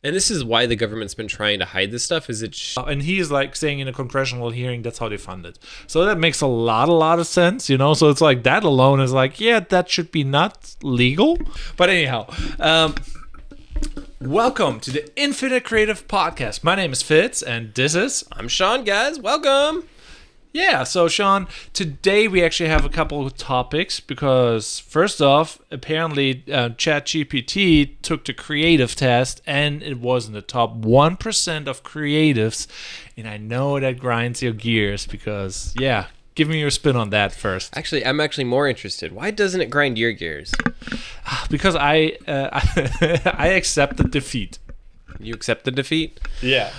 And this is why the government's been trying to hide this stuff, is And he's like saying in a congressional hearing that's how they fund it. So that makes a lot of sense, you know? So it's like that alone is like, yeah, that should be not legal. But anyhow, welcome to the Infinite Creative Podcast. My name is Fitz, and this is... I'm Sean, guys. Welcome. Yeah, so Sean, today we actually have a couple of topics because first off, apparently ChatGPT took the creative test and it was in the top 1% of creatives. And I know that grinds your gears because, yeah, give me your spin on that first. Actually, I'm actually more interested. Why doesn't it grind your gears? Because I accept the defeat. You accept the defeat? Yeah.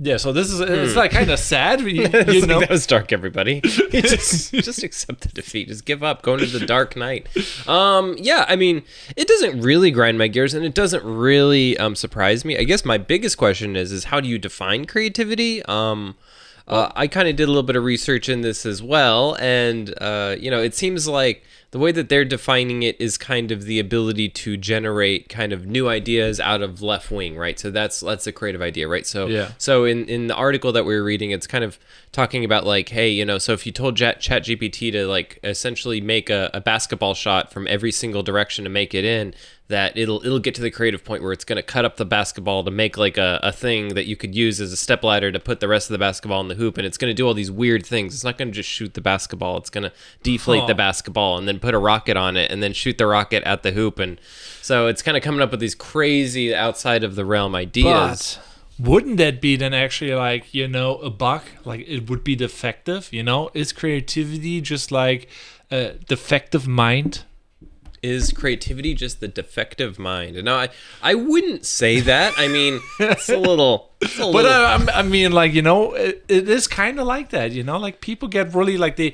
Yeah, so this is it's like kind of sad. You know, that was dark, everybody. just accept the defeat. Just give up. Go into the dark night. Yeah, I mean, it doesn't really grind my gears, and it doesn't really surprise me. I guess my biggest question is how do you define creativity? I kind of did a little bit of research in this as well, and it seems like the way that they're defining it is kind of the ability to generate kind of new ideas out of left wing, right? So that's a creative idea, right? So yeah. So in the article that we were reading, it's kind of talking about like, hey, so if you told ChatGPT to like essentially make a basketball shot from every single direction to make it in, that it'll get to the creative point where it's going to cut up the basketball to make like a thing that you could use as a stepladder to put the rest of the basketball in the hoop, and it's going to do all these weird things. It's not going to just shoot the basketball. It's going to deflate the basketball and then put a rocket on it and then shoot the rocket at the hoop. And so it's kind of coming up with these crazy outside of the realm ideas. But wouldn't that be then actually like, a bug? Like it would be defective, Is creativity just like a defective mind? Is creativity just the defective mind? And now I wouldn't say that. I mean, it's a little. But I mean, like, it is kind of like that, like people get really like they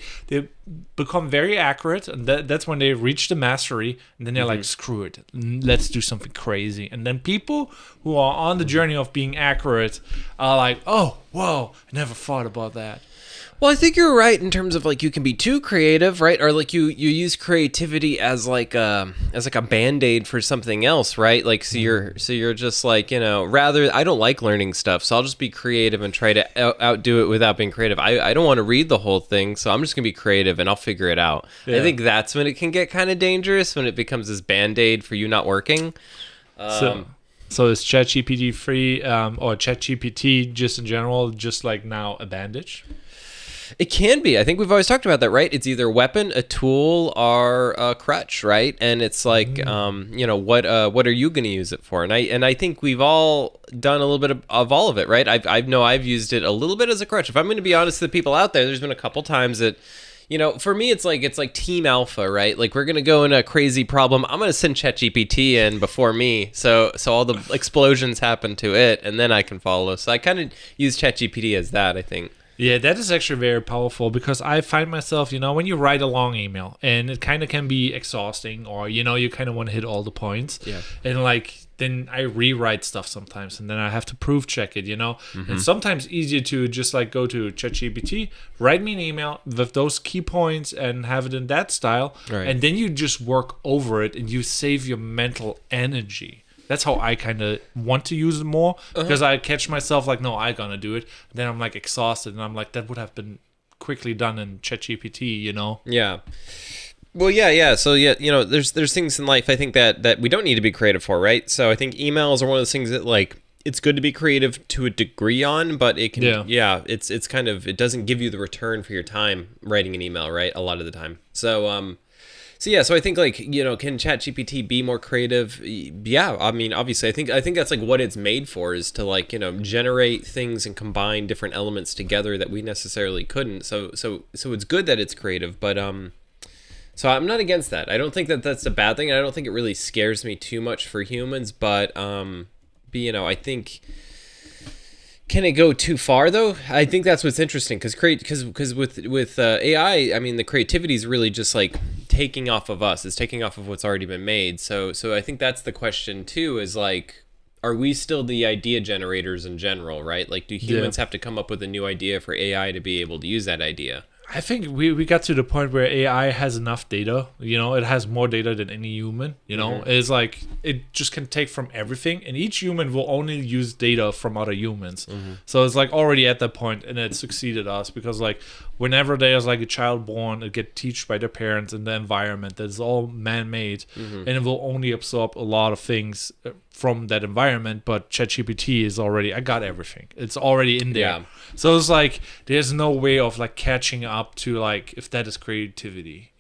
become very accurate, and that's when they reach the mastery, and then they're like, screw it, let's do something crazy. And then people who are on the journey of being accurate are like, oh, whoa, I never thought about that. Well, I think you're right in terms of like you can be too creative, right? Or like you use creativity as like a band-aid for something else, right? Like so you're just like, rather I don't like learning stuff, so I'll just be creative and try to outdo it without being creative. I don't want to read the whole thing, so I'm just going to be creative and I'll figure it out. Yeah. I think that's when it can get kind of dangerous, when it becomes this band-aid for you not working. So is ChatGPT free or ChatGPT just in general just like now a bandage? It can be. I think we've always talked about that, right? It's either a weapon, a tool, or a crutch, right? And it's like, what are you going to use it for? And I think we've all done a little bit of all of it, right? I've used it a little bit as a crutch. If I'm going to be honest to the people out there, there's been a couple times that, for me, it's like team alpha, right? Like we're going to go in a crazy problem. I'm going to send ChatGPT in before me. So all the explosions happen to it, and then I can follow. So I kind of use ChatGPT as that, I think. Yeah, that is actually very powerful because I find myself, when you write a long email and it kind of can be exhausting, or, you kind of want to hit all the points. Yeah. And then I rewrite stuff sometimes, and then I have to proof check it, And sometimes easier to just like go to ChatGPT, write me an email with those key points and have it in that style. Right. And then you just work over it and you save your mental energy. That's how I kind of want to use it more, because I catch myself like, no, I'm going to do it. Then I'm like exhausted, and I'm like, that would have been quickly done in ChatGPT, Yeah. Well, yeah. So, there's things in life I think that we don't need to be creative for, right? So I think emails are one of those things that like, it's good to be creative to a degree on, but it can, it's kind of, it doesn't give you the return for your time writing an email, right? A lot of the time. So I think like, can ChatGPT be more creative? Yeah, I mean, obviously, I think that's like what it's made for, is to like, generate things and combine different elements together that we necessarily couldn't. So it's good that it's creative, but so I'm not against that. I don't think that that's a bad thing. I don't think it really scares me too much for humans, but I think. Can it go too far though? I think that's what's interesting, because with AI, I mean, the creativity is really just like taking off of us. It's taking off of what's already been made. So I think that's the question too, is like, are we still the idea generators in general, right? Like, do humans have to come up with a new idea for AI to be able to use that idea? I think we got to the point where AI has enough data. It has more data than any human. It's like it just can take from everything, and each human will only use data from other humans. So it's like already at that point, and it succeeded us because like whenever there's like a child born, it get taught by their parents in the environment that's all man-made, and it will only absorb a lot of things from that environment. But ChatGPT is already, I got everything. It's already in there. Yeah. So it's like there's no way of like catching up to like if that is creativity,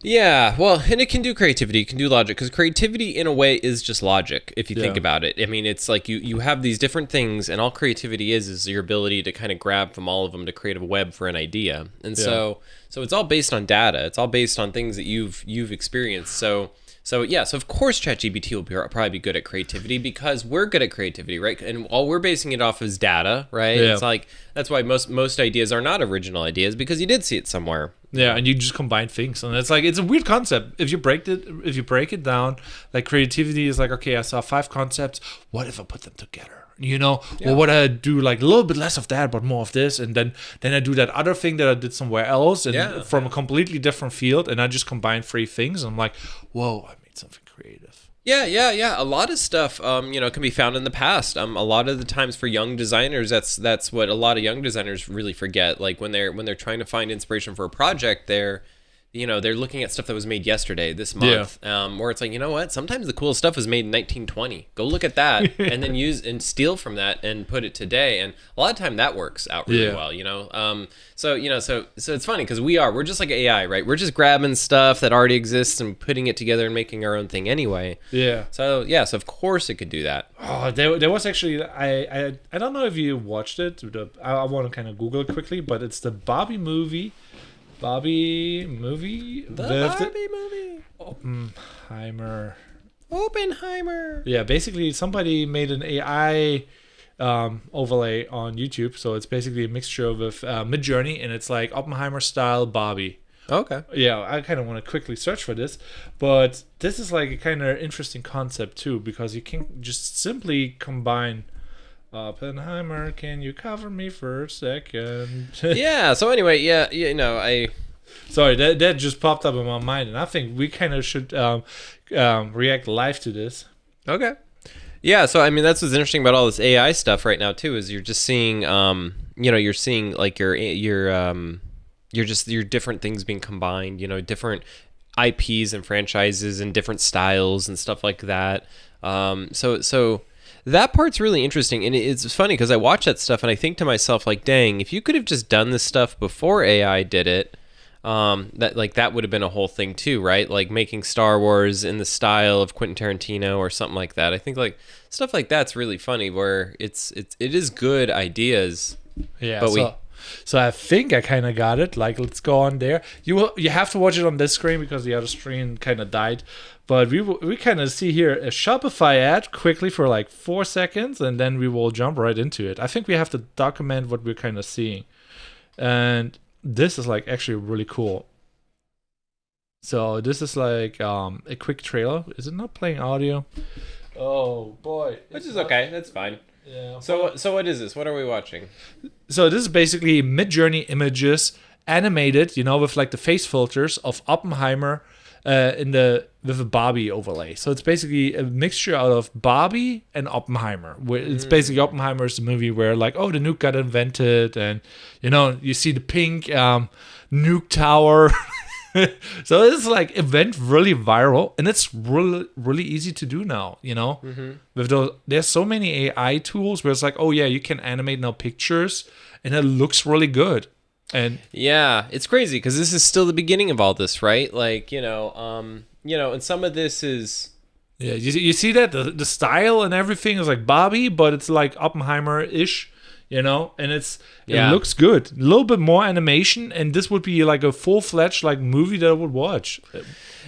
Yeah, well, and it can do creativity, it can do logic, because creativity in a way is just logic, if you think about it. I mean, it's like you have these different things, and all creativity is your ability to kind of grab from all of them to create a web for an idea. And so it's all based on data. It's all based on things that you've experienced. So of course ChatGPT will probably be good at creativity because we're good at creativity, right? And all we're basing it off is data, right? Yeah. It's like that's why most ideas are not original ideas because you did see it somewhere. Yeah, and you just combine things, and it's a weird concept. If you break it down, like creativity is like, okay, I saw 5 concepts. What if I put them together? Well, what I do like a little bit less of that, but more of this, and then I do that other thing that I did somewhere else, and from a completely different field, and I just combine 3 things. And I'm like, whoa, I made something creative. Yeah. A lot of stuff, can be found in the past. A lot of the times for young designers, that's what a lot of young designers really forget. Like when they're trying to find inspiration for a project, they're looking at stuff that was made yesterday, this month, where it's like, you know what? Sometimes the coolest stuff was made in 1920. Go look at that, and then use and steal from that and put it today. And a lot of time that works out really well, So it's funny because we're just like AI, right? We're just grabbing stuff that already exists and putting it together and making our own thing anyway. Yeah. So of course it could do that. Oh, there was actually I don't know if you watched it. I want to kind of Google it quickly, but it's the Barbie movie. The Barbie movie. Oppenheimer. Yeah, basically somebody made an AI overlay on YouTube, so it's basically a mixture of Midjourney, and it's like Oppenheimer style Barbie. Okay. Yeah, I kind of want to quickly search for this, but this is like a kind of interesting concept too, because you can just simply combine Oppenheimer, can you cover me for a second? Yeah, so anyway, Sorry, that just popped up in my mind, and I think we kind of should react live to this. Okay. Yeah, so I mean, that's what's interesting about all this AI stuff right now too, is you're just seeing, you're seeing like your different things being combined, different IPs and franchises and different styles and stuff like that. So that part's really interesting, and it's funny because I watch that stuff and I think to myself, like, dang, if you could have just done this stuff before AI did it, that would have been a whole thing too, right? Like making Star Wars in the style of Quentin Tarantino or something like that. I think like stuff like that's really funny, where it is good ideas. Yeah, but so I think I kind of got it. Like, let's go on there. You have to watch it on this screen because the other screen kind of died. But we kind of see here a Shopify ad quickly for like 4 seconds, and then we will jump right into it. I think we have to document what we're kind of seeing. And this is like actually really cool. So this is like a quick trailer. Is it not playing audio? Oh boy. Which is okay. That's fine. Yeah. So what is this? What are we watching? So this is basically Midjourney images animated, with like the face filters of Oppenheimer with a Barbie overlay. So it's basically a mixture out of Barbie and Oppenheimer. Where it's basically Oppenheimer is the movie where like, oh, the nuke got invented, and you see the pink nuke tower. So it's like it went really viral, and it's really really easy to do now. With there's so many AI tools where it's like, oh yeah, you can animate now pictures, and it looks really good. And yeah, it's crazy because this is still the beginning of all this, right? Like and some of this is you see that the style and everything is like Barbie, but it's like Oppenheimer-ish. And it looks good. A little bit more animation, and this would be like a full-fledged like movie that I would watch.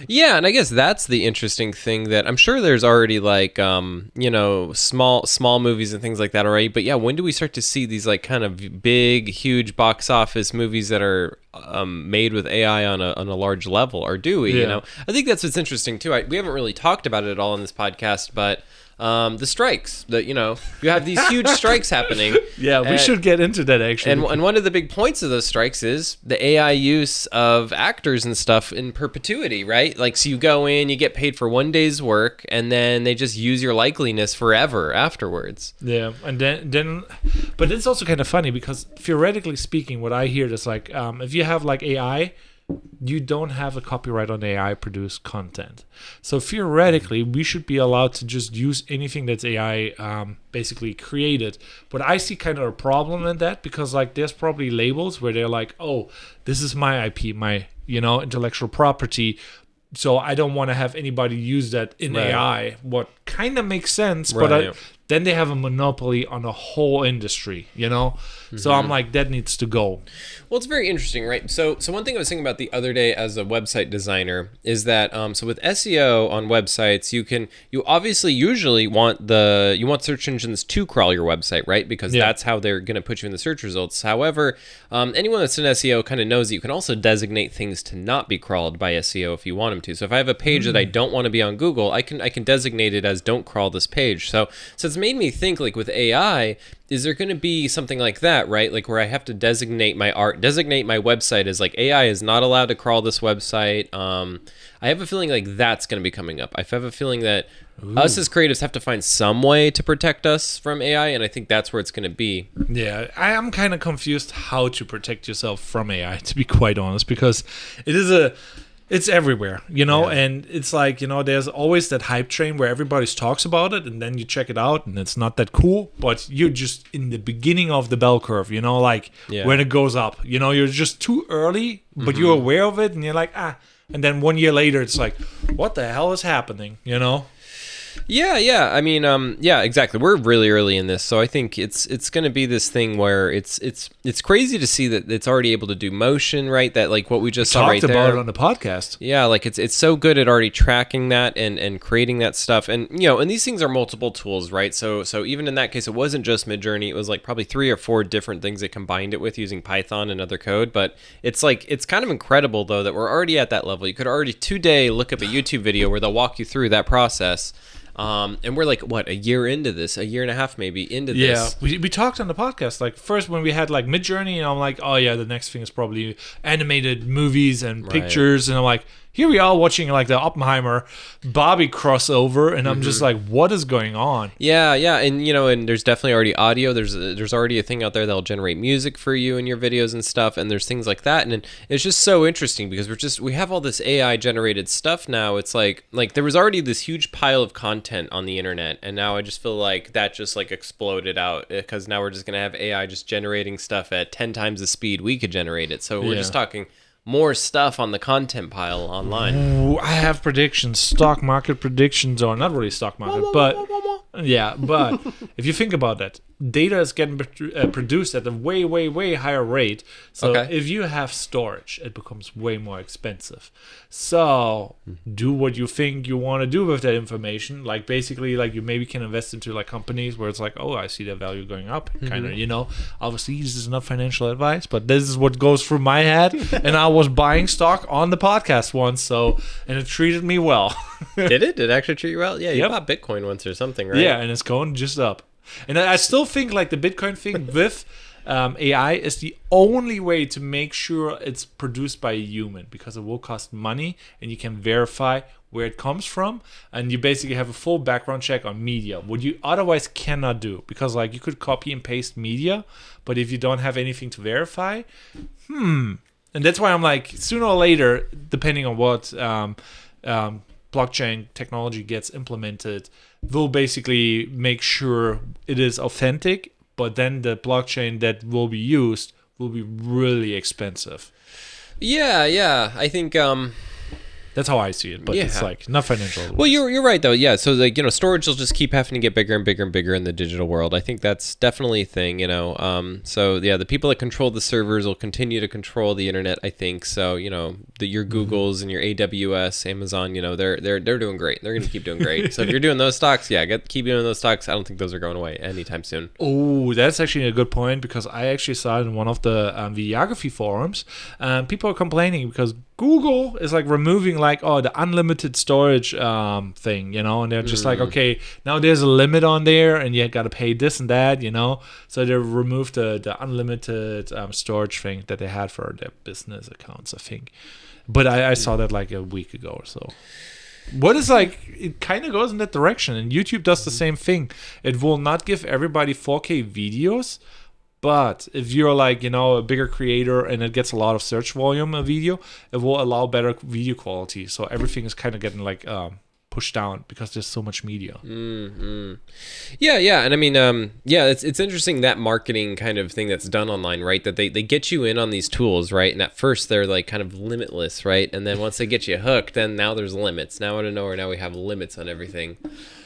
Yeah, and I guess that's the interesting thing, that I'm sure there's already like small movies and things like that already. But yeah, when do we start to see these like kind of big, huge box office movies that are made with AI on a large level, or do we? I think that's what's interesting too. We haven't really talked about it at all on this podcast, but the strikes. You have these huge strikes happening. Yeah, we should get into that actually. And one of the big points of those strikes is the AI use of actors and stuff in perpetuity, right? Like, so you go in, you get paid for one day's work, and then they just use your likeliness forever afterwards. Yeah, and then, but it's also kind of funny because theoretically speaking, what I hear is like, if you have like AI, you don't have a copyright on AI produced content. So theoretically, we should be allowed to just use anything that's AI basically created. But I see kind of a problem in that because like there's probably labels where they're like, oh, this is my IP, my intellectual property. So I don't want to have anybody use that in AI. What kind of makes sense, but then they have a monopoly on the whole industry, So I'm like, that needs to go. Well, it's very interesting, right? So one thing I was thinking about the other day as a website designer is that so with SEO on websites, you obviously usually want search engines to crawl your website, right? Because that's how they're going to put you in the search results. However, anyone that's in SEO kind of knows that you can also designate things to not be crawled by SEO if you want them to. So if I have a page that I don't want to be on Google, I can designate it as don't crawl this page. So it's made me think, like, with AI, is there going to be something like that, right? Like where I have to designate my website as like AI is not allowed to crawl this website. I have a feeling like that's going to be coming up. I have a feeling that us as creatives have to find some way to protect us from AI, and I think that's where it's going to be. Yeah, I am kind of confused how to protect yourself from AI, to be quite honest, because it's everywhere, and it's like, there's always that hype train where everybody talks about it, and then you check it out, and it's not that cool, but you're just in the beginning of the bell curve, when it goes up, you're just too early, but you're aware of it, and you're like, and then 1 year later, it's like, what the hell is happening, Yeah. I mean, yeah, exactly. We're really early in this, so I think it's going to be this thing where it's crazy to see that it's already able to do motion, right? That like what we just saw right there. Talked about it on the podcast. Yeah, like it's so good at already tracking that and creating that stuff, and and these things are multiple tools, right? So even in that case, it wasn't just Midjourney; it was like probably 3 or 4 different things it combined it with using Python and other code. But it's kind of incredible though that we're already at that level. You could already today look up a YouTube video where they'll walk you through that process. And we're like, what, a year into this, a year and a half maybe into this. Yeah, we talked on the podcast, like first when we had like Midjourney, and I'm like, oh yeah, the next thing is probably animated movies and pictures, and I'm like, here we are watching like the Oppenheimer Barbie crossover, and I'm just like, what is going on? Yeah, and and there's definitely already audio. There's already a thing out there that'll generate music for you in your videos and stuff, and there's things like that, and it's just so interesting because we have all this AI generated stuff now. It's like there was already this huge pile of content on the internet, and now I just feel like that just like exploded out because now we're just gonna have AI just generating stuff at 10 times the speed we could generate it. So we're just talking more stuff on the content pile online. Ooh, I have predictions, stock market predictions, or not really stock market, but if you think about that, data is getting produced at a way, way, way higher rate. So if you have storage, it becomes way more expensive. So do what you think you want to do with that information. Like basically, like you maybe can invest into like companies where it's like, oh, I see their value going up. Kind of, obviously this is not financial advice, but this is what goes through my head. And I was buying stock on the podcast once, and it treated me well. Did it? Did it actually treat you well? Yeah, you bought Bitcoin once or something, right? Yeah, and it's going just up. And I still think like the Bitcoin thing with AI is the only way to make sure it's produced by a human, because it will cost money and you can verify where it comes from, and you basically have a full background check on media, what you otherwise cannot do, because like you could copy and paste media, but if you don't have anything to verify, and that's why I'm like, sooner or later, depending on what blockchain technology gets implemented, will basically make sure it is authentic, but then the blockchain that will be used will be really expensive. Yeah. I think That's how I see it, but it's like not financial advice. Well, you're right though. Yeah, so like storage will just keep having to get bigger and bigger and bigger in the digital world. I think that's definitely a thing. So yeah, the people that control the servers will continue to control the internet. I think so. Your Googles and your AWS, Amazon. They're doing great. They're gonna keep doing great. So if you're doing those stocks, keep doing those stocks. I don't think those are going away anytime soon. Oh, that's actually a good point, because I actually saw it in one of the videography forums. People are complaining because Google is like removing like the unlimited storage thing, and they're just like, okay, now there's a limit on there, and you got to pay this and that, So they removed the unlimited storage thing that they had for their business accounts, I think. But I saw that like a week ago or so. What is like, it kind of goes in that direction, and YouTube does the same thing. It will not give everybody 4K videos, but if you're like, a bigger creator and it gets a lot of search volume of video, it will allow better video quality. So everything is kind of getting like pushed down because there's so much media. Yeah, and I mean, it's interesting, that marketing kind of thing that's done online, right? That they get you in on these tools, right? And at first they're like kind of limitless, right? And then once they get you hooked, then now there's limits. Now out of nowhere, now we have limits on everything.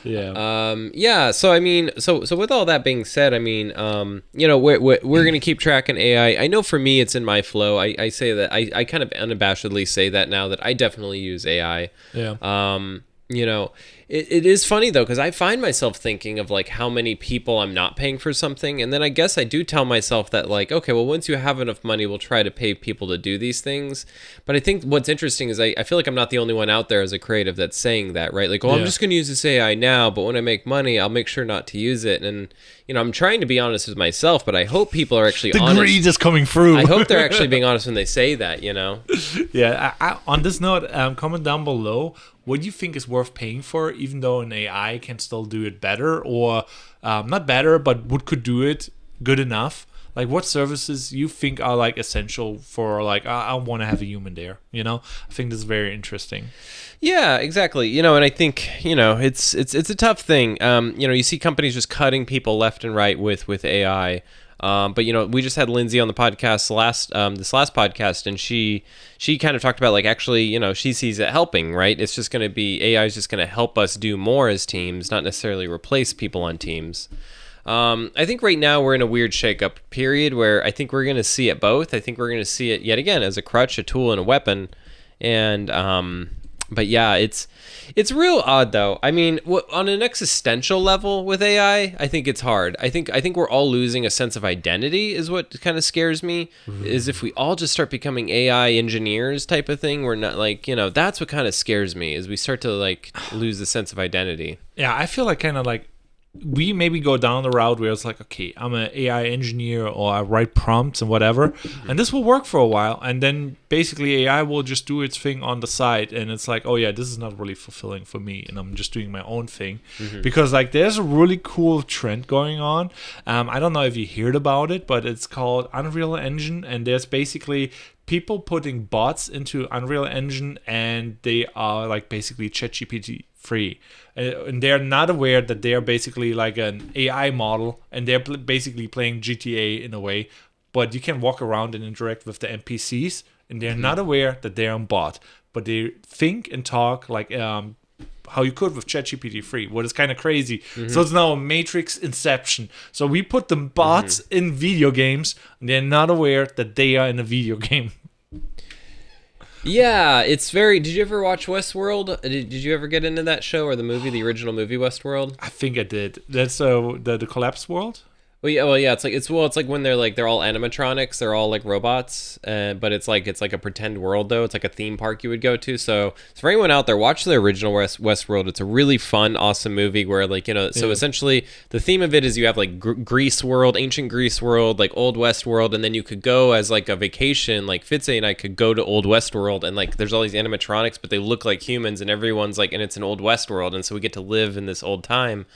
Yeah. So I mean, so with all that being said, I mean, we're gonna keep tracking AI. I know for me, it's in my flow. I say that I kind of unabashedly say that now, that I definitely use AI. Yeah. It is funny though, because I find myself thinking of like how many people I'm not paying for something, and then I guess I do tell myself that like, okay, well, once you have enough money, we'll try to pay people to do these things. But I think what's interesting is I feel like I'm not the only one out there as a creative that's saying that, right? Like, I'm just going to use this AI now, but when I make money, I'll make sure not to use it. And I'm trying to be honest with myself, but I hope people are actually honest. The greed is coming through. I hope they're actually being honest when they say that, Yeah. On this note, comment down below what you think is worth paying for, even though an AI can still do it better, or not better, but could do it good enough. Like, what services you think are like essential for like, I want to have a human there. I think this is very interesting. Yeah, exactly. And I think it's a tough thing. You see companies just cutting people left and right with AI. But we just had Lindsay on the podcast this last podcast, and she kind of talked about like, actually, she sees it helping, right? It's just going to be, AI is just going to help us do more as teams, not necessarily replace people on teams. I think right now we're in a weird shakeup period where I think we're going to see it both. I think we're going to see it yet again as a crutch, a tool, and a weapon. And but yeah, it's real odd though. I mean, on an existential level with AI, I think it's hard. I think we're all losing a sense of identity is what kind of scares me. Is if we all just start becoming AI engineers type of thing. We're not like, that's what kind of scares me, is we start to like lose the sense of identity. Yeah, I feel like kind of like we maybe go down the route where it's like, okay, I'm an AI engineer, or I write prompts and whatever, and this will work for a while, and then basically AI will just do its thing on the side, and it's like, oh yeah, this is not really fulfilling for me, and I'm just doing my own thing. Because like there's a really cool trend going on. I don't know if you heard about it, but it's called Unreal Engine, and there's basically people putting bots into Unreal Engine, and they are like basically ChatGPT free, and they're not aware that they're basically like an AI model, and they're basically playing GTA in a way, but you can walk around and interact with the NPCs, and they're not aware that they're a bot, but they think and talk like how you could with ChatGPT free, what is kind of crazy. So it's now a Matrix Inception. So we put the bots in video games, and they're not aware that they are in a video game. Yeah, it's very... Did you ever watch Westworld? Did you ever get into that show, or the original movie Westworld? I think I did. That's the collapsed world? Well, yeah. It's like when they're all animatronics. They're all like robots, but it's like a pretend world though. It's like a theme park you would go to. So for anyone out there, watch the original Westworld. It's a really fun, awesome movie where So essentially, the theme of it is you have like Greece world, ancient Greece world, like Old West world, and then you could go as like a vacation. Like Fitze and I could go to Old West world, and like there's all these animatronics, but they look like humans, and everyone's like, and it's an Old West world, and so we get to live in this old time.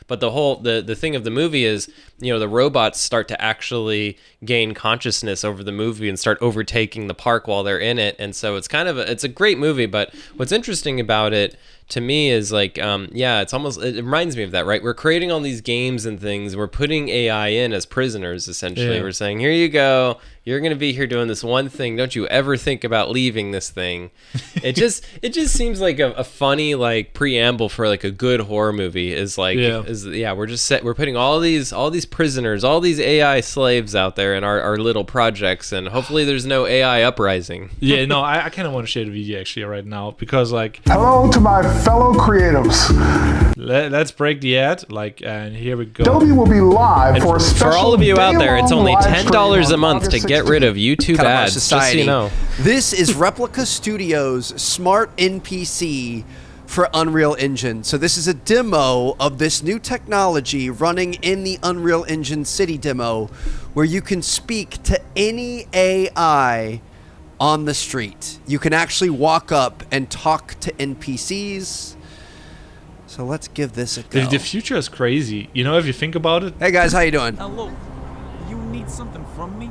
But the thing of the movie is, the robots start to actually gain consciousness over the movie and start overtaking the park while they're in it. And so it's kind of it's a great movie. But what's interesting about it to me is like, it reminds me of that, right? We're creating all these games and things. We're putting AI in as prisoners, essentially. Yeah. We're saying, here you go. You're going to be here doing this one thing. Don't you ever think about leaving this thing. It just seems like a funny like preamble for like a good horror movie is like, we're putting all these prisoners, all these AI slaves out there in our little projects, and hopefully there's no AI uprising. Yeah, no, I kind of want to share the video actually right now, because like, hello to my fellow creatives. Let's break the ad, and here we go. Adobe will be live for a special For all of you out there, it's only day-long live $10 a stream month on to August get rid of 16th. YouTube Kind of our ads, just so society. you know. This is Replica Studios' smart NPC for Unreal Engine. So this is a demo of this new technology running in the Unreal Engine City demo, where you can speak to any AI on the street. You can actually walk up and talk to NPCs. So let's give this a go. The future is crazy. If you think about it. Hey guys, how you doing? Hello. You need something from me?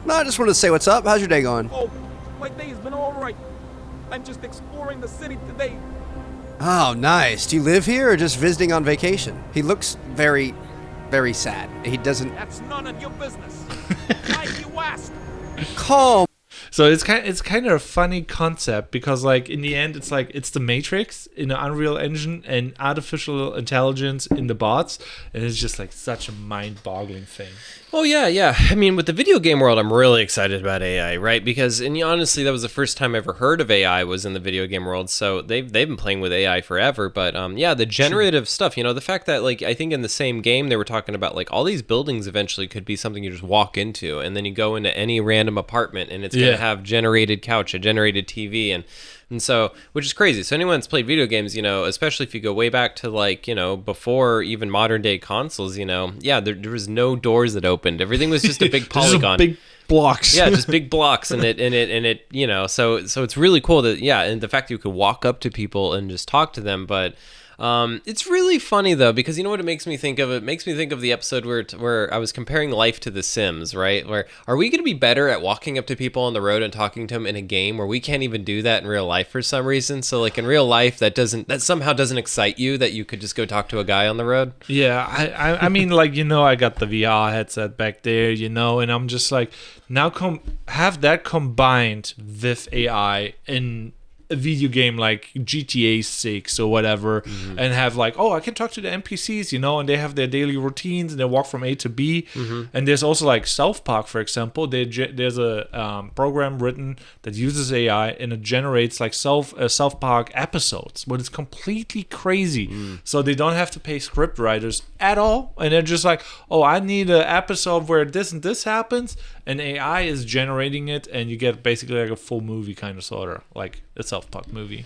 No, I just wanted to say what's up. How's your day going? Oh, my day has been all right. I'm just exploring the city today. Oh, nice. Do you live here or just visiting on vacation? He looks very, very sad. He doesn't... That's none of your business. Why you ask? Calm. So it's kind of a funny concept because in the end it's the Matrix in the Unreal Engine and artificial intelligence in the bots, and it's just such a mind-boggling thing. Oh, yeah. I mean, with the video game world, I'm really excited about AI, right? Because, honestly, that was the first time I ever heard of AI was in the video game world. So they've been playing with AI forever. But, the generative stuff, the fact that, I think in the same game, they were talking about, all these buildings eventually could be something you just walk into. And then you go into any random apartment, and it's going to have generated couch, a generated TV, and so, which is crazy. So anyone that's played video games, especially if you go way back to before even modern day consoles, there was no doors that opened. Everything was just a big polygon. Just big blocks. Yeah, just big blocks, and it so it's really cool that and the fact that you could walk up to people and just talk to them, but. It's really funny though, because you know what it makes me think of? It makes me think of the episode where I was comparing life to The Sims, right? Where are we going to be better at walking up to people on the road and talking to them in a game where we can't even do that in real life for some reason? So in real life, that somehow doesn't excite you that you could just go talk to a guy on the road. Yeah, I mean, I got the VR headset back there, and I'm just now have that combined with AI in a video game like GTA 6 or whatever, and have I can talk to the NPCs, and they have their daily routines and they walk from A to B. And there's also South Park, for example. There's a program written that uses AI and it generates South Park episodes, but it's completely crazy. So they don't have to pay script writers at all, and they're just I need an episode where this and this happens, and AI is generating it, and you get basically a full movie kind of sort of a South Park movie.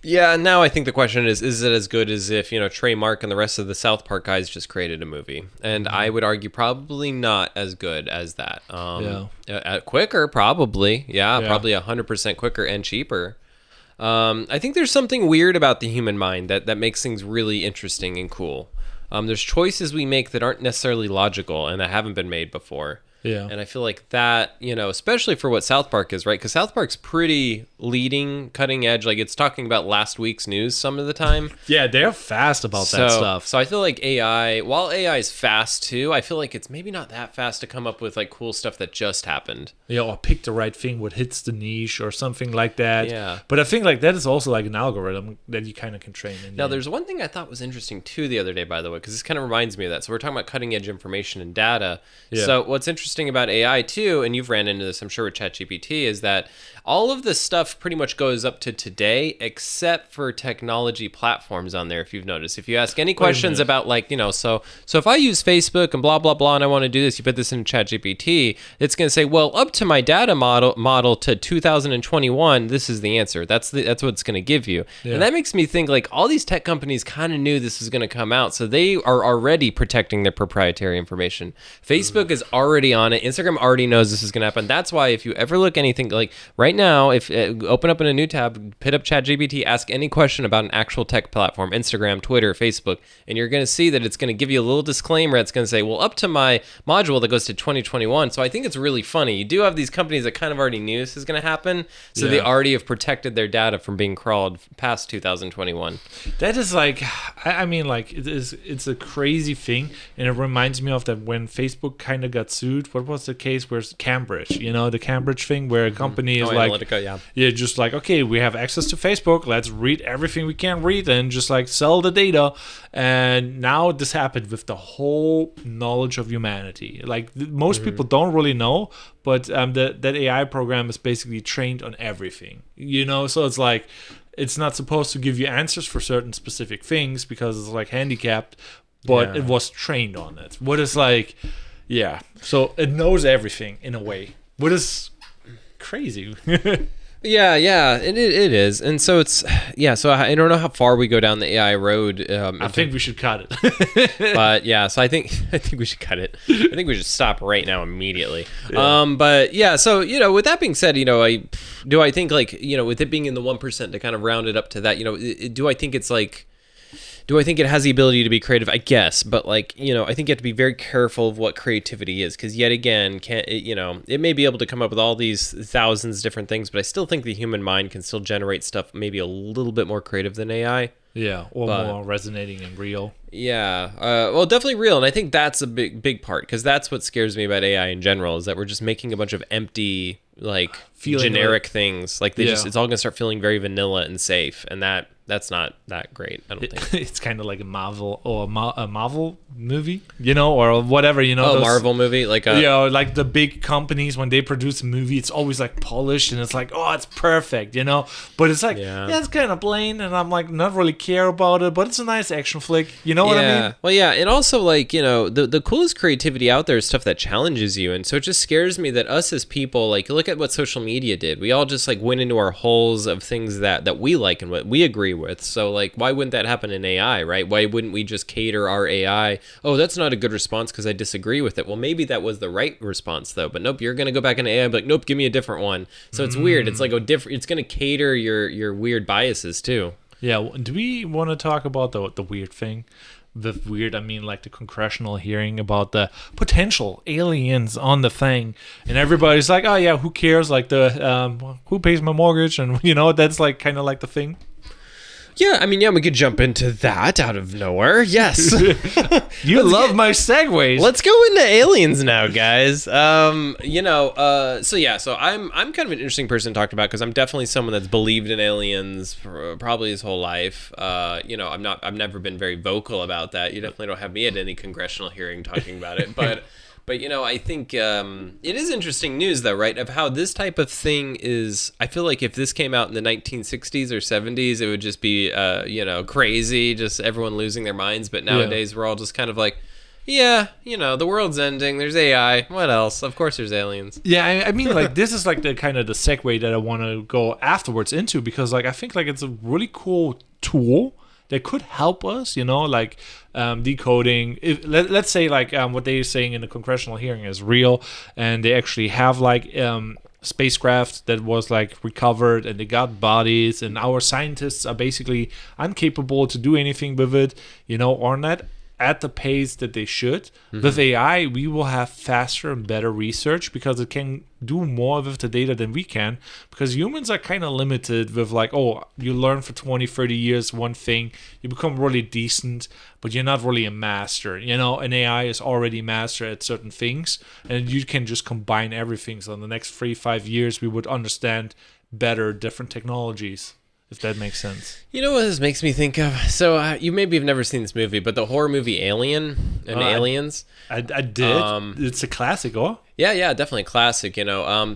Yeah, now I think the question is it as good as if, Trey Mark and the rest of the South Park guys just created a movie? And I would argue probably not as good as that. Quicker, probably. Yeah, probably 100% quicker and cheaper. I think there's something weird about the human mind that makes things really interesting and cool. There's choices we make that aren't necessarily logical and that haven't been made before. Yeah. And I feel like that, especially for what South Park is, right? Because South Park's pretty leading, cutting edge. It's talking about last week's news some of the time. Yeah, they're fast about that stuff. So I feel like AI, while AI is fast too, I feel like it's maybe not that fast to come up with cool stuff that just happened. Yeah, or pick the right thing what hits the niche or something like that. Yeah. But I think that is also an algorithm that you kind of can train in. Now, there's one thing I thought was interesting too the other day, by the way, because this kind of reminds me of that. So we're talking about cutting edge information and data. Yeah. So what's interesting about AI too, and you've ran into this, I'm sure, with ChatGPT, is that all of this stuff pretty much goes up to today, except for technology platforms on there. If you've noticed, if you ask any questions about so if I use Facebook and blah blah blah, and I want to do this, you put this in ChatGPT, it's going to say, well, up to my data model to 2021, this is the answer. That's what it's going to give you, and that makes me think all these tech companies kind of knew this was going to come out, so they are already protecting their proprietary information. Facebook is already on it. Instagram already knows this is going to happen. That's why if you ever look anything right now, if open up in a new tab, put up ChatGPT, ask any question about an actual tech platform, Instagram, Twitter, Facebook, and you're going to see that it's going to give you a little disclaimer. It's going to say, well, up to my module that goes to 2021. So I think it's really funny. You do have these companies that kind of already knew this is going to happen, so they already have protected their data from being crawled past 2021. That is it's a crazy thing, and it reminds me of that when Facebook kind of got sued. What was the case where Cambridge, the Cambridge thing where a company is Analytica, just okay, we have access to Facebook, let's read everything we can read and just sell the data. And now this happened with the whole knowledge of humanity. Most people don't really know, but that AI program is basically trained on everything, so it's it's not supposed to give you answers for certain specific things because it's like handicapped, but it was trained on it. What is like, so it knows everything in a way. What is crazy. Yeah, it is, and so it's So I don't know how far we go down the AI road. I think we should cut it. But so I think we should cut it. I think we should stop right now immediately. But so with that being said, I think like with it being in the 1% to kind of round it up to that, do I think it's like. Do I think it has the ability to be creative? I guess, but like, I think you have to be very careful of what creativity is, because yet again, it may be able to come up with all these thousands of different things, but I still think the human mind can still generate stuff maybe a little bit more creative than AI. Yeah, or more resonating and real. Yeah, well, definitely real, and I think that's a big part, because that's what scares me about AI in general, is that we're just making a bunch of empty, like, generic things. Like, it's all going to start feeling very vanilla and safe, and that's not that great, I don't think. It's kind of like a Marvel or a Marvel movie, or whatever, those, Marvel movie, like like the big companies, when they produce a movie, it's always like polished and it's like, oh, it's perfect, but it's like, it's kind of plain, and I'm like not really care about it, but it's a nice action flick, what I mean? Well, and also like, the coolest creativity out there is stuff that challenges you, and so it just scares me that us as people, like, look at what social media did. We all just like went into our holes of things that we like and what we agree with. So like, why wouldn't that happen in AI, right? Why wouldn't we just cater our AI? Oh, that's not a good response because I disagree with it. Well, maybe that was the right response though, but nope, you're going to go back into AI and be like, nope, give me a different one. So it's weird. It's like it's going to cater your weird biases too. Yeah. Do we want to talk about the weird thing? The weird, I mean, like the congressional hearing about the potential aliens on the thing, and everybody's like, oh yeah, who cares? Like who pays my mortgage? And that's like kind of like the thing. Yeah, I mean, we could jump into that out of nowhere. Yes. You love my segues. Let's go into aliens now, guys. So I'm kind of an interesting person to talk about, because I'm definitely someone that's believed in aliens for probably his whole life. I've never been very vocal about that. You definitely don't have me at any congressional hearing talking about it, but I think it is interesting news, though, right, of how this type of thing is. I feel like if this came out in the 1960s or 70s, it would just be, crazy, just everyone losing their minds. But nowadays, we're all just kind of like, the world's ending. There's AI. What else? Of course, there's aliens. Yeah, I mean, like, this is like the kind of the segue that I want to go afterwards into, because, like, I think like it's a really cool tool that could help us, like decoding. Let's say like what they're saying in the congressional hearing is real, and they actually have like spacecraft that was like recovered, and they got bodies, and our scientists are basically incapable to do anything with it, or not at the pace that they should. With AI, we will have faster and better research, because it can do more with the data than we can, because humans are kind of limited with like, oh, you learn for 20-30 years one thing, you become really decent, but you're not really a master, and AI is already master at certain things, and you can just combine everything. So in the next 3-5 years, we would understand better different technologies, if that makes sense. You know what this makes me think of? So you maybe have never seen this movie, but the horror movie Alien and Aliens. I did. It's a classic, oh? Yeah, definitely a classic, So and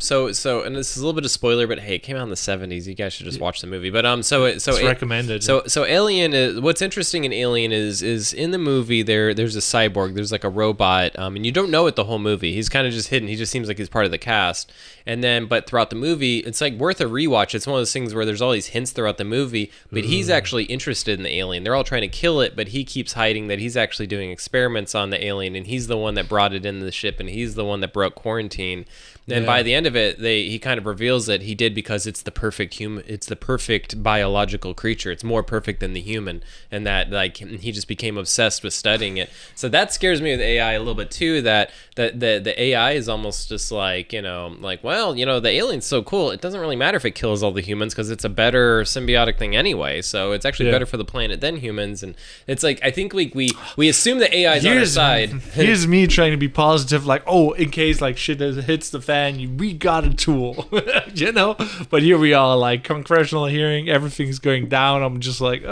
this is a little bit of spoiler, but hey, it came out in the 70s. You guys should just watch the movie. But it's recommended. So Alien is, what's interesting in Alien is in the movie there's a cyborg, there's like a robot, and you don't know it the whole movie. He's kind of just hidden. He just seems like he's part of the cast. But throughout the movie, it's like worth a rewatch. It's one of those things where there's all these hints throughout the movie, but he's actually interested in the alien. They're all trying to kill it, but he keeps hiding that he's actually doing experiments on the alien, and he's the one that brought it into the ship, and he's the one that broke quarantine. And by the end of it, he kind of reveals that he did because it's the perfect human, it's the perfect biological creature. It's more perfect than the human, and that like he just became obsessed with studying it. So that scares me with AI a little bit too. That the AI is almost just like the alien's so cool. It doesn't really matter if it kills all the humans because it's a better symbiotic thing anyway. So it's actually better for the planet than humans. And it's like I think we assume that AI is our side. Here's me trying to be positive, like, oh, in case like shit hits the fan, we got a tool, you know. But here we are, like congressional hearing, everything's going down. I'm just like,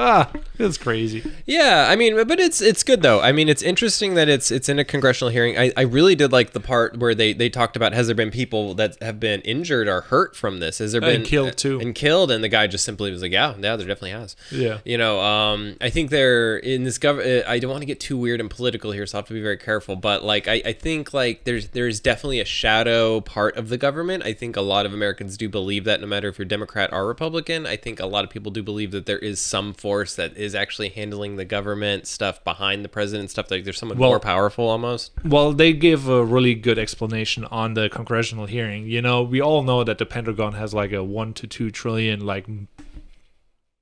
it's crazy. Yeah, I mean, but it's good though. I mean, it's interesting that it's in a congressional hearing. I really did like the part where they talked about, has there been people that have been injured or hurt from this? Has there been killed too? And killed, and the guy just simply was like, yeah, there definitely has. Yeah. You know, I think they're in this government. I don't want to get too weird and political here, so I have to be very careful. But like, I think like there's definitely a shadow part of the government. I think a lot of Americans do believe that, no matter if you're Democrat or Republican. I think a lot of people do believe that there is some force that is actually handling the government stuff behind the president stuff. Like there's someone more powerful almost. Well, they give a really good explanation on the congressional hearing. You know, we all know that the Pentagon has like a 1 to 2 trillion like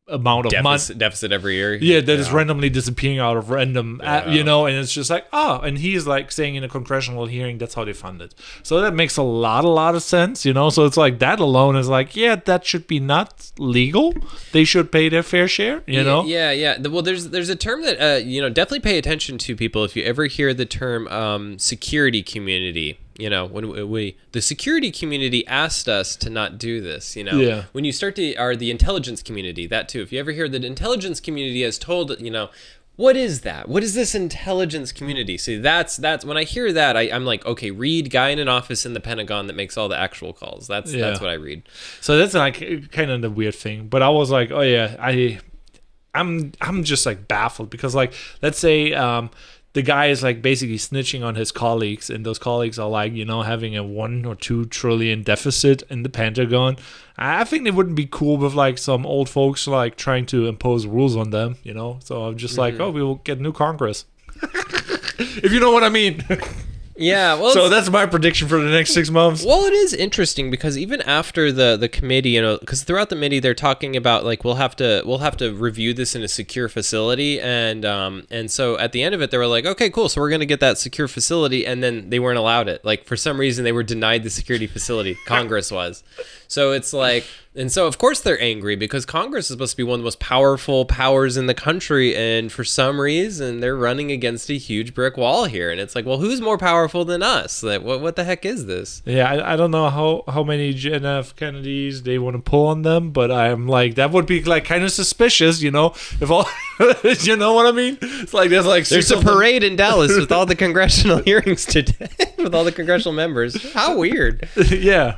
amount of deficit every year. Yeah, that is randomly disappearing out of random, you know, and it's just like, and he's like saying in a congressional hearing that's how they fund it. So that makes a lot of sense, you know. So it's like that alone is like, yeah, that should be not legal. They should pay their fair share, you know. Yeah. Well, there's a term that you know, definitely pay attention to, people, if you ever hear the term security community. You know, when the security community asked us to not do this, you know, when you start to, or the intelligence community, that too, if you ever hear that intelligence community has told, you know, what is that? What is this intelligence community? See, that's when I hear that, I'm like, okay, read guy in an office in the Pentagon that makes all the actual calls. That's what I read. So that's like kind of the weird thing. But I was like, oh yeah, I'm just like baffled because like, let's say, the guy is like basically snitching on his colleagues, and those colleagues are like, you know, having a 1 or 2 trillion deficit in the Pentagon. I think they wouldn't be cool with like some old folks like trying to impose rules on them, you know. So I'm just like, we will get new Congress, if you know what I mean. Yeah, well, so that's my prediction for the next 6 months. Well, it is interesting because even after the committee, you know, because throughout the committee they're talking about like we'll have to review this in a secure facility, and so at the end of it they were like, okay, cool, so we're gonna get that secure facility, and then they weren't allowed it. Like for some reason they were denied the security facility. Congress was. So it's like, and so of course they're angry because Congress is supposed to be one of the most powerful powers in the country, and for some reason they're running against a huge brick wall here, and it's like, well, who's more powerful than us? Like, what the heck is this? Yeah, I don't know how many John F. Kennedys they want to pull on them, but I'm like, that would be like kind of suspicious, you know, if all, you know what I mean? It's like there's a parade in Dallas with all the congressional hearings today, with all the congressional members. How weird. Yeah.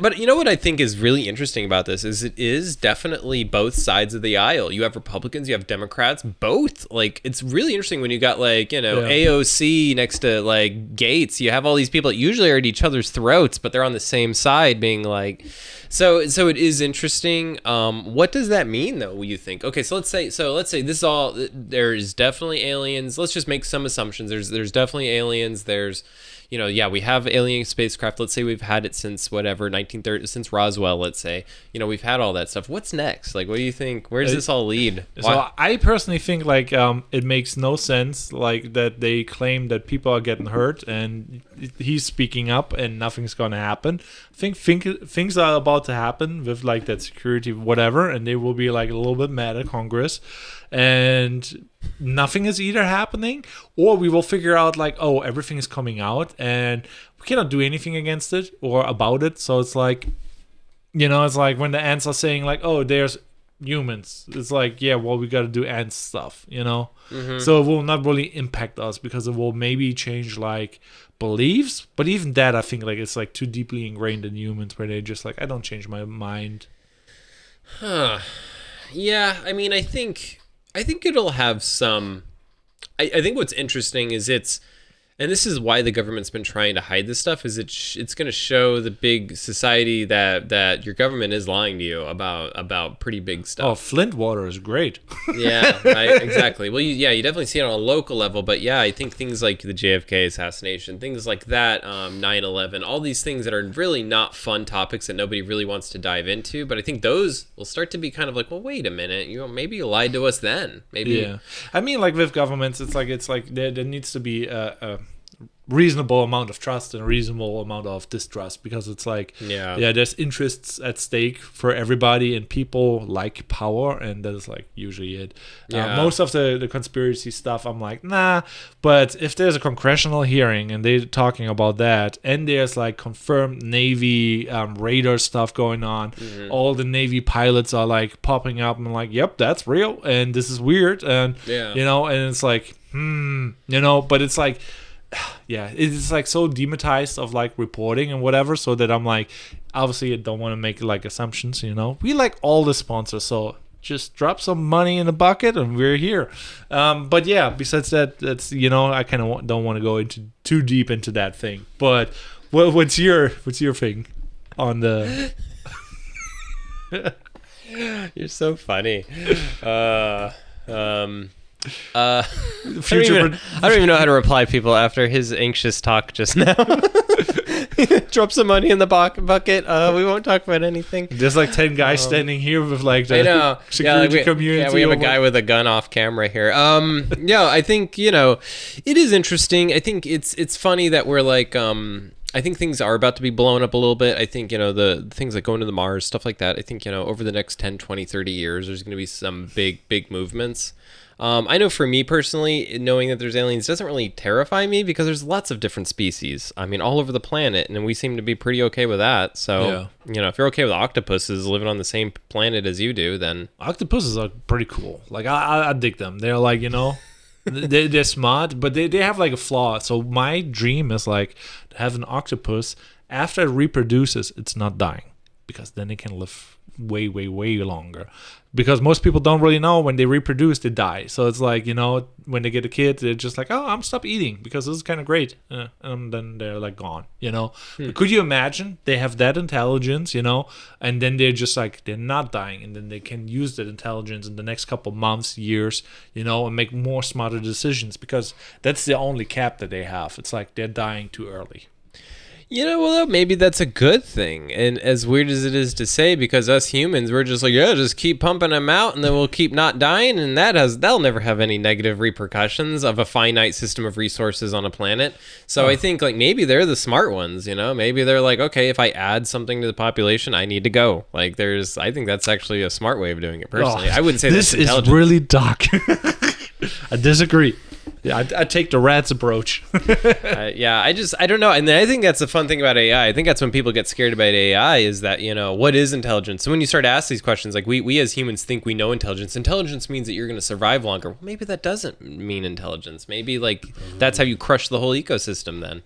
But you know what I think is really interesting about this is it is definitely both sides of the aisle. You have Republicans, you have Democrats, both. Like, it's really interesting when you got like, you know, AOC next to like Gates. You have all these people that usually are at each other's throats, but they're on the same side being like, so it is interesting. What does that mean though, you think? Okay, so let's say this is all, there's definitely aliens. Let's just make some assumptions. There's definitely aliens. There's, you know, yeah, we have alien spacecraft. Let's say we've had it since whatever 1930, since Roswell. Let's say, you know, we've had all that stuff. What's next? Like, what do you think? Where does this all lead? So I personally think like it makes no sense like that they claim that people are getting hurt and he's speaking up and nothing's gonna happen. I think things are about to happen with like that security whatever, and they will be like a little bit mad at Congress, and nothing is either happening, or we will figure out like, oh, everything is coming out and we cannot do anything against it or about it. So it's like, you know, it's like when the ants are saying like, oh, there's humans, it's like, yeah, well, we got to do ant stuff, you know. So it will not really impact us because it will maybe change like beliefs, but even that I think like it's like too deeply ingrained in humans where they just like, I don't change my mind. Yeah, I mean, I think it'll have some. I think what's interesting is and this is why the government's been trying to hide this stuff, is it's going to show the big society that your government is lying to you about pretty big stuff. Oh, Flint water is great. Yeah, right, exactly. Well, you definitely see it on a local level, but yeah, I think things like the JFK assassination, things like that, 9/11, all these things that are really not fun topics that nobody really wants to dive into, but I think those will start to be kind of like, well, wait a minute, you know, maybe you lied to us then. Maybe. Yeah, I mean, like with governments, it's like there needs to be reasonable amount of trust and a reasonable amount of distrust, because it's like there's interests at stake for everybody, and people like power, and that is like usually it. Most of the conspiracy stuff I'm like nah, but if there's a congressional hearing and they're talking about that, and there's like confirmed Navy radar stuff going on, all the Navy pilots are like popping up and like, yep, that's real, and this is weird, and you know, and it's like you know, but it's like it's like so demonetized of like reporting and whatever, so that I'm like, obviously I don't want to make like assumptions, you know. We like all the sponsors, so just drop some money in the bucket and we're here. But yeah, besides that, that's, you know, I kind of don't want to go into too deep into that thing. But what's your thing on the You're so funny. I don't even know how to reply people after his anxious talk just now. Drop some money in the bucket. We won't talk about anything. There's like 10 guys standing here with like the security community. Yeah, we have a guy with a gun off camera here. I think, you know, it is interesting. I think it's funny that we're like, I think things are about to be blown up a little bit. I think, you know, the things like going to the Mars, stuff like that. I think, you know, over the next 10, 20, 30 years, there's going to be some big movements. I know for me personally, knowing that there's aliens doesn't really terrify me, because there's lots of different species. I mean, all over the planet, and we seem to be pretty okay with that. So, you know, if you're okay with octopuses living on the same planet as you do, then octopuses are pretty cool. Like I dig them. They're like, you know, they're smart, but they have like a flaw. So my dream is like to have an octopus. After it reproduces, it's not dying, because then it can live way longer, because most people don't really know when they reproduce they die. So it's like, you know, when they get a kid, they're just like, oh, I'm stop eating because this is kind of great, and then they're like gone, you know. Could you imagine they have that intelligence, you know, and then they're just like, they're not dying, and then they can use that intelligence in the next couple months, years, you know, and make more smarter decisions, because that's the only cap that they have. It's like they're dying too early. You know, well, maybe that's a good thing. And as weird as it is to say, because us humans, we're just like, yeah, just keep pumping them out and then we'll keep not dying. And that'll never have any negative repercussions of a finite system of resources on a planet. So I think like maybe they're the smart ones, you know, maybe they're like, okay, if I add something to the population, I need to go. Like I think that's actually a smart way of doing it personally. I wouldn't say this that's is really dark. I disagree. Yeah, I take the rats approach. I don't know. And I think that's the fun thing about AI. I think that's when people get scared about AI, is that, you know, what is intelligence? So when you start to ask these questions, like we as humans think we know intelligence. Intelligence means that you're going to survive longer. Well, maybe that doesn't mean intelligence. Maybe like that's how you crush the whole ecosystem then.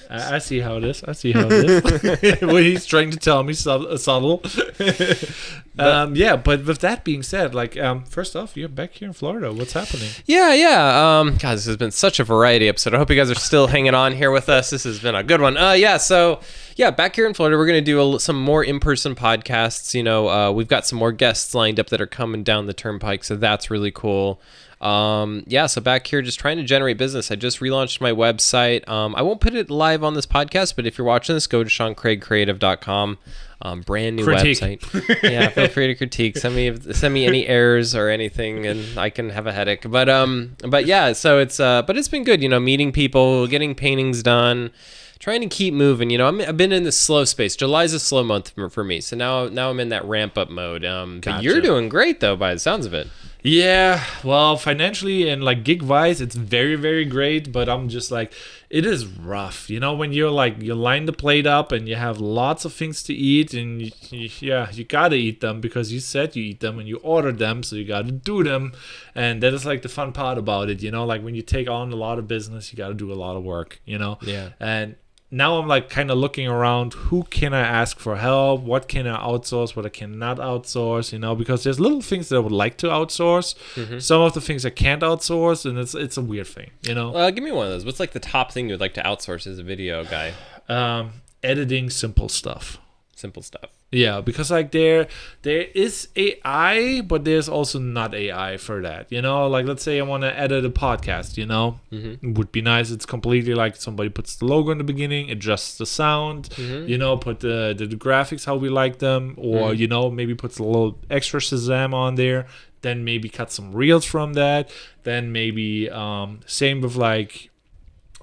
I see how it is. What he's trying to tell me, subtle. But with that being said, like, first off, you're back here in Florida. What's happening? Yeah. God, this has been such a variety episode. I hope you guys are still hanging on here with us. This has been a good one. Back here in Florida, we're going to do some more in-person podcasts. You know, we've got some more guests lined up that are coming down the turnpike, so that's really cool. So back here just trying to generate business. I just relaunched my website. I won't put it live on this podcast, but if you're watching this, go to SeanCraigCreative.com. Brand new website. Yeah, feel free to critique. Send me any errors or anything, and I can have a headache. But yeah, so it's been good, you know, meeting people, getting paintings done, trying to keep moving. You know, I've been in this slow space. July's a slow month for me, so now I'm in that ramp up mode. Gotcha. But you're doing great though, by the sounds of it. Yeah, well, financially and like gig wise, it's very, very great, but I'm just like, it is rough, you know, when you're like, you line the plate up and you have lots of things to eat, and you gotta eat them because you said you eat them and you ordered them, so you gotta do them. And that is like the fun part about it, you know, like when you take on a lot of business, you gotta do a lot of work, you know. Yeah. And now I'm like kind of looking around, who can I ask for help? What can I outsource? What I cannot outsource, you know, because there's little things that I would like to outsource. Mm-hmm. Some of the things I can't outsource, and it's a weird thing, you know. Give me one of those. What's like the top thing you'd like to outsource as a video guy? Editing simple stuff. Simple stuff. Yeah, because like there is AI, but there's also not AI for that, you know. Like let's say I want to edit a podcast, you know, It would be nice. It's completely like somebody puts the logo in the beginning, adjusts the sound, you know, put the graphics how we like them, or you know, maybe puts a little extra Shazam on there. Then maybe cut some reels from that. Then maybe same with like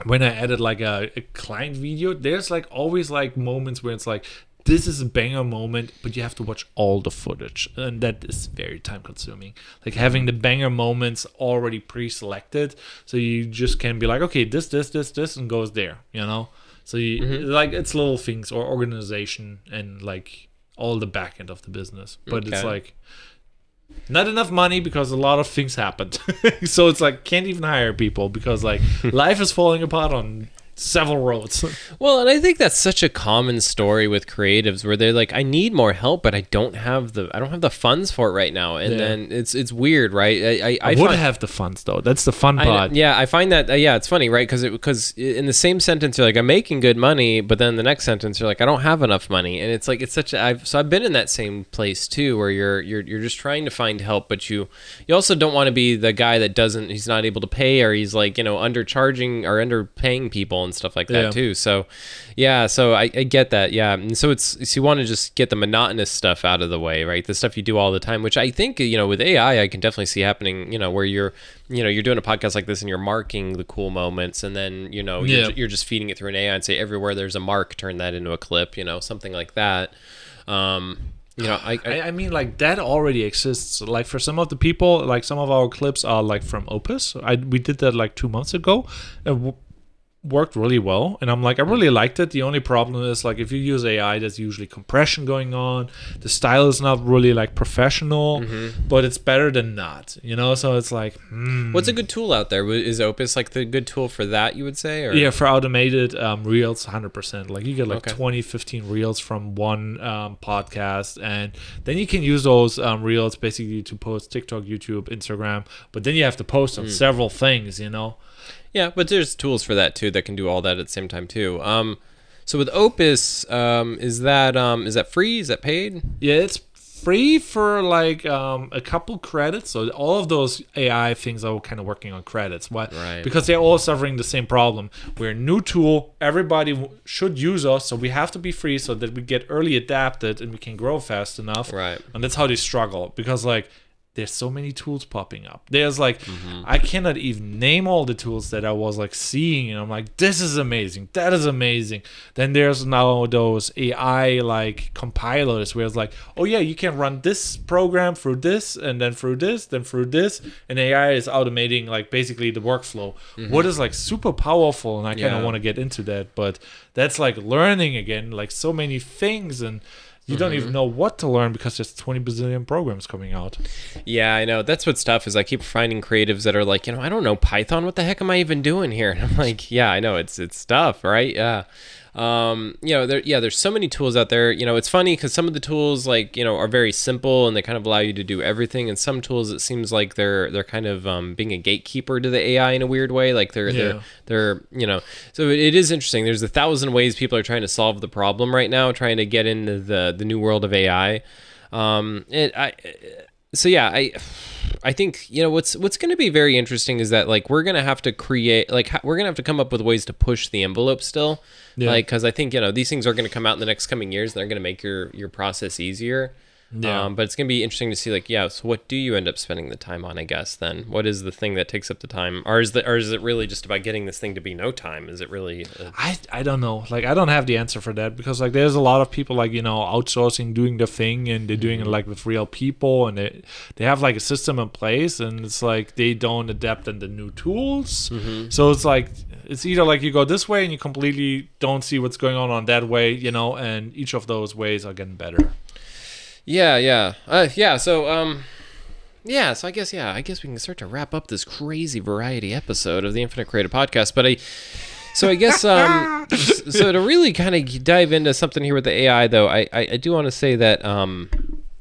when I edit like a client video, there's like always like moments where it's like, this is a banger moment, but you have to watch all the footage, and that is very time consuming. Like having the banger moments already pre-selected, so you just can be like, okay, this, and goes there, you know. So you like, it's little things or organization and like all the back end of the business, but it's like not enough money because a lot of things happened. So it's like can't even hire people because like life is falling apart on several roads. Well, and I think that's such a common story with creatives where they're like, I need more help, but I don't have the funds for it right now. And then it's weird, right? I would have the funds though. That's the fun part. I find that it's funny, right? Because in the same sentence you're like, I'm making good money, but then the next sentence you're like, I don't have enough money, and it's like it's such I've been in that same place too, where you're just trying to find help, but you also don't want to be the guy that he's not able to pay, or he's like, undercharging or underpaying people and stuff like that too. So I get that. And so you want to just get the monotonous stuff out of the way, right? The stuff you do all the time, which I think with AI I can definitely see happening, where you're doing a podcast like this and you're marking the cool moments, and then you're just feeding it through an AI and say everywhere there's a mark, turn that into a clip, something like that. I mean, like that already exists. Like for some of the people, like some of our clips are like from Opus. We did that like 2 months ago. Worked really well, and I'm like, I really liked it. The only problem is like if you use AI, there's usually compression going on. The style is not really like professional, but it's better than not, so it's like what's a good tool out there? Is Opus like the good tool for that, you would say? Or? Yeah, for automated reels, 100%. Like you get like 20 15 reels from one podcast, and then you can use those reels basically to post TikTok, YouTube, Instagram, but then you have to post on several things. Yeah, but there's tools for that too that can do all that at the same time too. So with Opus, is that free? Is that paid? Yeah, it's free for like a couple credits. So all of those AI things are kind of working on credits. Why? Right. Because they're all suffering the same problem. We're a new tool. Everybody should use us, so we have to be free so that we get early adapted and we can grow fast enough. Right. And that's how they struggle, because like there's so many tools popping up. There's like, I cannot even name all the tools that I was like seeing, and I'm like, this is amazing, that is amazing. Then there's now those AI like compilers where it's like, oh yeah, you can run this program through this, and then through this, then through this, and AI is automating like basically the workflow. What is like super powerful, and I kind of want to get into that, but that's like learning again, like so many things, and you don't even know what to learn because there's 20 bazillion programs coming out. Yeah, I know. That's what's tough is I keep finding creatives that are like, I don't know Python. What the heck am I even doing here? And I'm like, yeah, I know. It's tough, right? Yeah. There's so many tools out there. It's funny because some of the tools are very simple and they kind of allow you to do everything. And some tools, it seems like they're kind of being a gatekeeper to the AI in a weird way. Like they're so it is interesting. There's 1,000 ways people are trying to solve the problem right now, trying to get into the new world of AI. I think what's going to be very interesting is that like we're going to have to create, like we're going to have to come up with ways to push the envelope still, like because I think these things are going to come out in the next coming years and they're going to make your process easier. But it's going to be interesting to see like, so what do you end up spending the time on, I guess, then? What is the thing that takes up the time? Or is it really just about getting this thing to be no time? Is it really... I don't know. Like, I don't have the answer for that because like there's a lot of people like, outsourcing, doing the thing, and they're doing it like with real people, and they have like a system in place, and it's like they don't adapt in the new tools. So it's like, it's either like you go this way and you completely don't see what's going on that way, and each of those ways are getting better. So I guess we can start to wrap up this crazy variety episode of the Infinite Creative Podcast. But I guess so to really kind of dive into something here with the AI, though, I do want to say that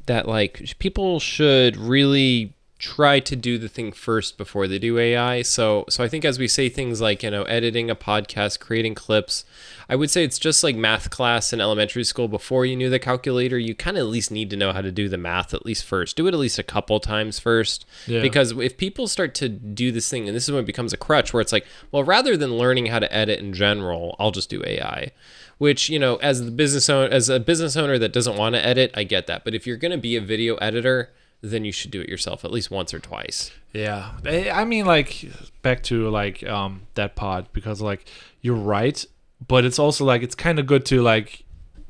that like people should really try to do the thing first before they do AI. So I think as we say things like, editing a podcast, creating clips, I would say it's just like math class in elementary school. Before you knew the calculator, you kind of at least need to know how to do the math at least first. Do it at least a couple times first. Yeah. Because if people start to do this thing, and this is when it becomes a crutch where it's like, well, rather than learning how to edit in general, I'll just do AI. Which, as a business owner that doesn't want to edit, I get that. But if you're going to be a video editor, then you should do it yourself at least once or twice. Yeah, I mean, like, back to like that pod, because like you're right, but it's also like it's kind of good to like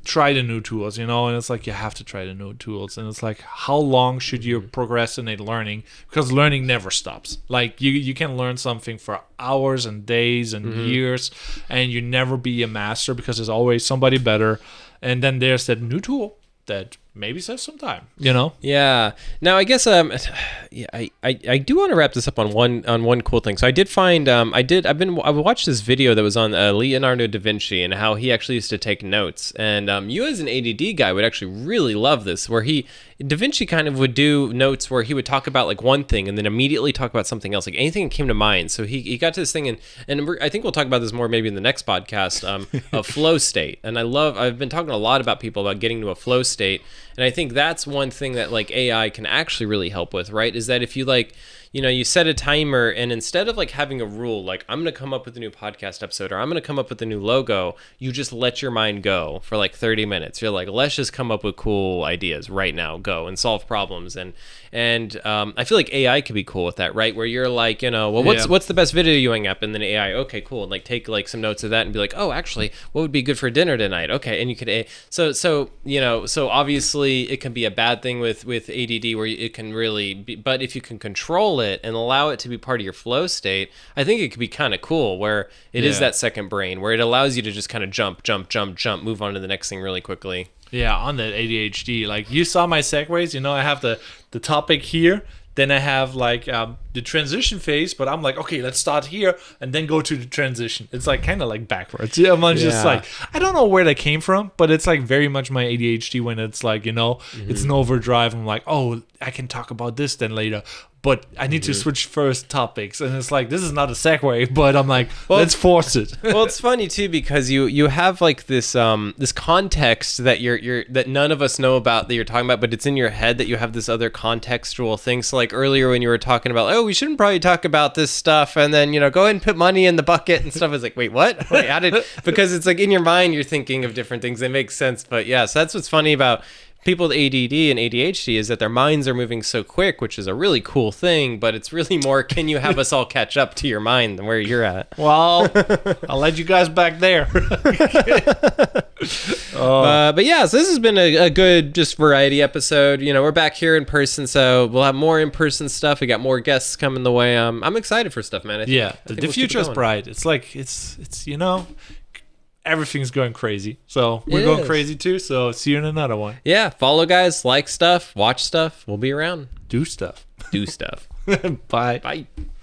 try the new tools, you know, and it's like you have to try the new tools, and it's like how long should you procrastinate learning, because learning never stops. Like you can learn something for hours and days and years, and you never be a master because there's always somebody better, and then there's that new tool that maybe saves some time, you know. Yeah. Now I guess yeah, I do want to wrap this up on one cool thing. So I did find I watched this video that was on Leonardo da Vinci and how he actually used to take notes. And you as an ADD guy would actually really love this, where Da Vinci kind of would do notes where he would talk about like one thing and then immediately talk about something else, like anything that came to mind. So he got to this thing, and I think we'll talk about this more maybe in the next podcast, of flow state. And I've been talking a lot about people about getting to a flow state. And I think that's one thing that like AI can actually really help with, right? Is that if you like, you know, you set a timer, and instead of like having a rule, like I'm going to come up with a new podcast episode or I'm going to come up with a new logo, you just let your mind go for like 30 minutes. You're like, let's just come up with cool ideas right now, go and solve problems. And I feel like AI could be cool with that, right? Where you're like, you know, well, what's the best videoing app? And then AI, okay, cool. And like take like some notes of that and be like, oh, actually, what would be good for dinner tonight? Okay. And you could, so you know, so obviously it can be a bad thing with ADD where it can really be, but if you can control it and allow it to be part of your flow state, I think it could be kind of cool, where it is that second brain, where it allows you to just kind of jump, move on to the next thing really quickly. Yeah, on that ADHD, like you saw my segues, you know, I have the topic here, then I have like the transition phase, but I'm like, okay, let's start here and then go to the transition. It's like kind of like backwards. Yeah, I'm just like, I don't know where that came from, but it's like very much my ADHD when it's like, you know, it's an overdrive. I'm like, oh, I can talk about this then later, but I need to switch first topics, and it's like, this is not a segue, but I'm like, let's force it. Well, it's funny too, because you have like this this context that that none of us know about, that you're talking about, but it's in your head that you have this other contextual thing. So like earlier when you were talking about, oh, we shouldn't probably talk about this stuff, and then, you know, go ahead and put money in the bucket and stuff. I was like, wait, what? Wait, how did? Because it's like in your mind you're thinking of different things. It makes sense, but yeah, so that's what's funny about people with ADD and ADHD, is that their minds are moving so quick, which is a really cool thing, but it's really more, can you have us all catch up to your mind than where you're at? Well, I'll let you guys back there. But yeah, so this has been a good just variety episode. You know, we're back here in person, so we'll have more in-person stuff. We got more guests coming the way. I'm excited for stuff, man. I think the future is bright. It's like, it's you know, everything's going crazy, so we're going crazy too. So see you in another one. Yeah, follow guys, like stuff, watch stuff. We'll be around. Do stuff. Do stuff. Bye. Bye.